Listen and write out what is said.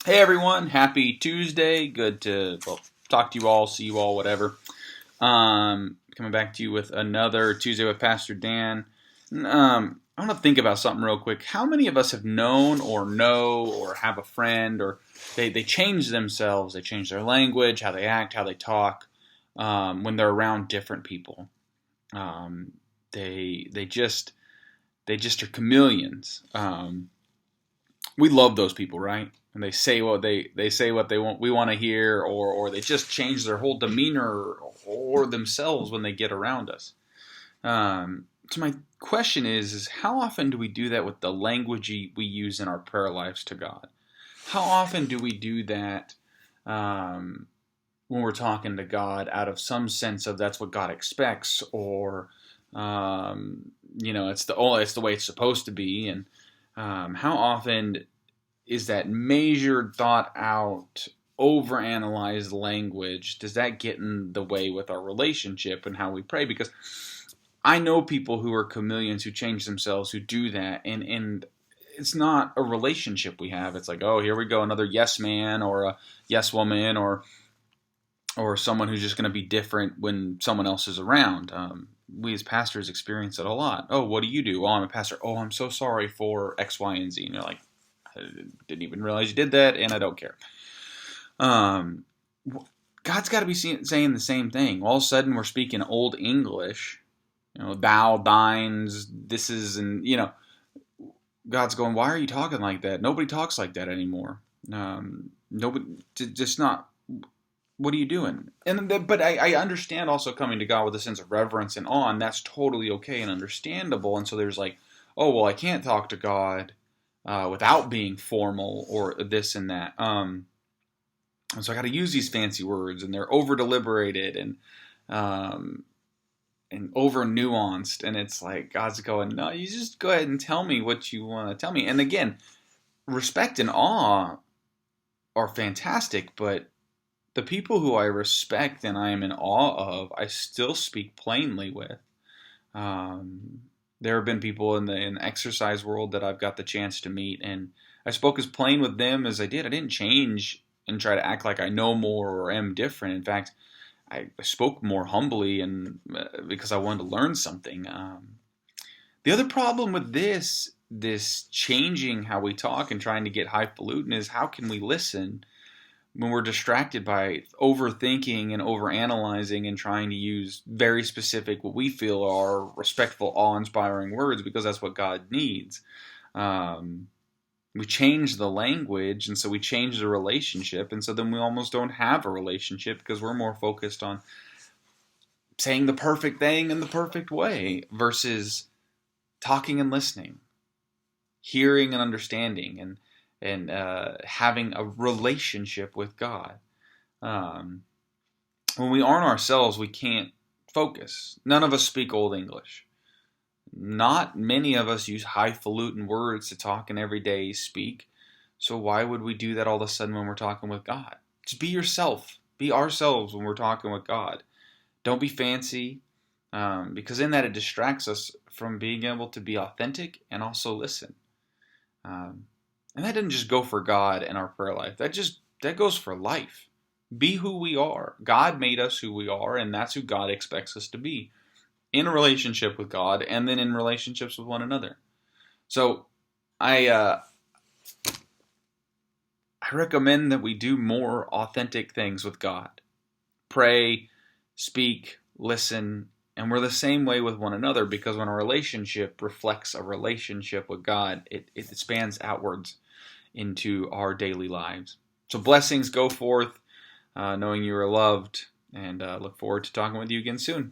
Hey everyone, happy Tuesday. Good to talk to you all, see you all, whatever. Coming back to you with another Tuesday with Pastor Dan. I want to think about something real quick. How many of us have known or know or have a friend or they change themselves, they change their language, how they act, how they talk when they're around different people? Um, they just are chameleons. We love those people, right? And they say what they say what they want we want to hear, or they just change their whole demeanor or themselves when they get around us. So my question is how often do we do that with the language we use in our prayer lives to God? How often do we do that when we're talking to God out of some sense of that's what God expects, or it's the way it's supposed to be, and how often is that measured, thought out, overanalyzed language, does that get in the way with our relationship and how we pray? Because I know people who are chameleons, who change themselves, who do that, and it's not a relationship we have. It's like, oh, here we go, another yes man or a yes woman, or someone who's just going to be different when someone else is around. We as pastors experience it a lot. Oh, what do you do? Oh, I'm a pastor. Oh, I'm so sorry for X, Y, and Z. And you're like, I didn't even realize you did that, and I don't care. Um, God's got to be saying the same thing. All of a sudden, we're speaking Old English, thou, thines, this is, and God's going, why are you talking like that? Nobody talks like that anymore. Nobody, just not. What are you doing? But I understand also coming to God with a sense of reverence and awe, and that's totally okay and understandable. And so there's like, oh well, I can't talk to God without being formal or this and that. And so I got to use these fancy words, and they're over deliberated um, and over nuanced. And it's like God's going, no, you just go ahead and tell me what you want to tell me. And again, respect and awe are fantastic, but the people who I respect and I am in awe of, I still speak plainly with. There have been people in the exercise world that I've got the chance to meet, and I spoke as plain with them as I did. I didn't change and try to act like I know more or am different. In fact, I spoke more humbly and because I wanted to learn something. The other problem with this changing how we talk and trying to get highfalutin is how can we listen when we're distracted by overthinking and overanalyzing and trying to use very specific, what we feel are respectful, awe-inspiring words, because that's what God needs. We change the language, and so we change the relationship, and so then we almost don't have a relationship because we're more focused on saying the perfect thing in the perfect way versus talking and listening, hearing and understanding, and having a relationship with God. When we aren't ourselves, we can't focus. None of us speak Old English. Not many of us use highfalutin words to talk in everyday speak. So why would we do that all of a sudden when we're talking with God? Just be yourself. Be ourselves when we're talking with God. Don't be fancy, because in that it distracts us from being able to be authentic and also listen. And that doesn't just go for God and our prayer life. That goes for life. Be who we are. God made us who we are, and that's who God expects us to be in a relationship with God, and then in relationships with one another. So I recommend that we do more authentic things with God. Pray, speak, listen, and we're the same way with one another, because when a relationship reflects a relationship with God, it spans outwards into our daily lives. So blessings, go forth, knowing you are loved, and look forward to talking with you again soon.